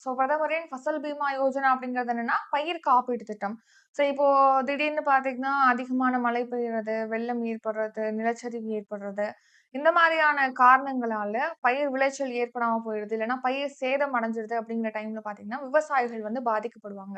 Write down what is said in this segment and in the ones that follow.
So பிரதமரின் ஃபசல் பீமா யோஜனா அப்படிங்கிறது என்னன்னா, பயிர் காப்பீட்டு திட்டம். ஸோ இப்போ திடீர்னு பார்த்தீங்கன்னா, அதிகமான மழை பெய்யுறது, வெள்ளம் ஏற்படுறது, நிலச்சரிவு ஏற்படுறது, இந்த மாதிரியான காரணங்களால பயிர் விளைச்சல் ஏற்படாம போயிடுது. இல்லன்னா பயிர் சேதம் அடைஞ்சிருது அப்படிங்கிற டைம்ல பார்த்தீங்கன்னா, விவசாயிகள் வந்து பாதிக்கப்படுவாங்க.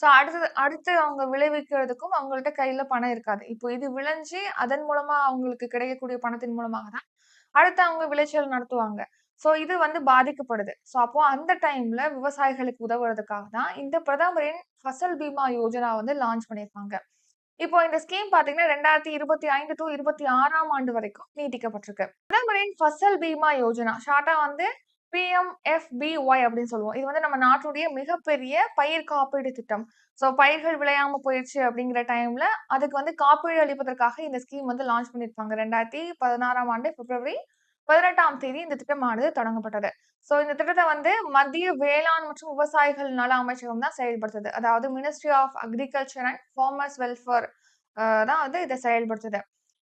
ஸோ அடுத்தது அடுத்து அவங்க விளைவிக்கிறதுக்கும் அவங்கள்ட்ட கையில பணம் இருக்காது. இப்போ இது விளைஞ்சு அதன் மூலமா அவங்களுக்கு கிடைக்கக்கூடிய பணத்தின் மூலமாக தான் அடுத்து அவங்க விளைச்சல் நடத்துவாங்க. ஸோ இது வந்து பாதிக்கப்படுது. ஸோ அப்போ அந்த டைம்ல விவசாயிகளுக்கு உதவுறதுக்காக தான் இந்த பிரதமரின் ஃபசல் பீமா யோஜனா வந்து லான்ச் பண்ணியிருக்காங்க. இப்போ இந்த ஸ்கீம் பார்த்தீங்கன்னா 2025 டூ 26ஆம் ஆண்டு வரைக்கும் நீட்டிக்கப்பட்டிருக்கு. பிரதமரின் ஃபசல் பீமா யோஜனா ஷார்ட்டா வந்து பிஎம்எஃபிஒய் அப்படின்னு சொல்லுவோம். இது வந்து நம்ம நாட்டுடைய மிகப்பெரிய பயிர் காப்பீடு திட்டம். ஸோ பயிர்கள் விளையாம போயிருச்சு அப்படிங்கிற டைம்ல அதுக்கு வந்து காப்பீடு அளிப்பதற்காக இந்த ஸ்கீம் வந்து லான்ச் பண்ணியிருப்பாங்க. 2016ஆம் ஆண்டு பிப்ரவரி 18ஆம் தேதி இந்த திட்டமானது தொடங்கப்பட்டது. ஸோ இந்த திட்டத்த வந்து மத்திய வேளாண் மற்றும் விவசாயிகள் நல அமைச்சகம் தான் செயல்படுத்துது. அதாவது ministry of agriculture and farmers welfare தான் வந்து இத செயல்படுத்துது.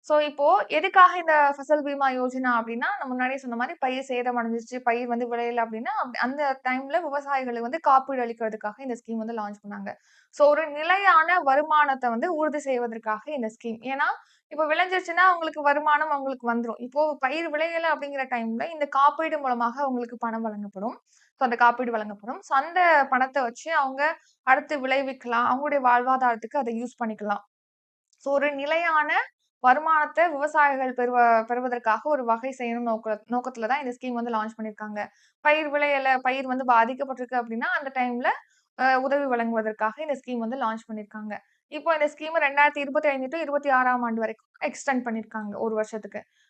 ஸோ இப்போ எதுக்காக இந்த ஃபசல் பீமா யோஜனா அப்டின்னா, நான் முன்னாடியே சொன்ன மாரி பயிர் சேதம் அடைஞ்சிருச்சு, பயிர் வந்து விளையல அப்டின்னா, அந்த டைம்ல விவசாயிகளுக்கு வந்து காப்பீடு அளிக்கிறதுக்காக இந்த ஸ்கீம் வந்து லான்ச் பண்ணாங்க. ஸோ ஒரு நிலையான வருமானத்த வந்து உறுதி செய்வதற்காக இந்த ஸ்கீம். ஏன்னா, இப்போ விளைஞ்சிருச்சுன்னா அவங்களுக்கு வருமானம் அவங்களுக்கு வந்துரும். இப்போ பயிர் விளையல அப்டிங்கிற டைம்ல இந்த காப்பீடு மூலமாக அவங்களுக்கு பணம் வழங்கப்படும். ஸோ அந்த காப்பீடு வழங்கப்படும். ஸோ அந்த பணத்த வச்சு அவங்க அடுத்து விளைவிக்கலாம். அவங்களுடைய வாழ்வாதாரத்துக்கு அத யூஸ் பண்ணிக்கலாம். ஸோ ஒரு நிலையான வருமானத்த விவசாயிகள் பெறுவதற்காக ஒரு வகை செய்யணும் நோக்கத்துல தான் இந்த ஸ்கீம் வந்து லான்ச் பண்ணியிருக்காங்க. பயிர் விளையல, பயிர் வந்து பாதிக்கப்பட்டிருக்கு அப்டின்னா, அந்த டைம்ல உதவி வழங்குவதற்காக இந்த ஸ்கீம் வந்து லான்ச் பண்ணியிருக்காங்க. இப்போ இந்த ஸ்கீம் 2025 டூ 26ஆம் ஆண்டு வரைக்கும் எக்ஸ்டெண்ட் பண்ணியிருக்காங்க 1 வருஷத்துக்கு.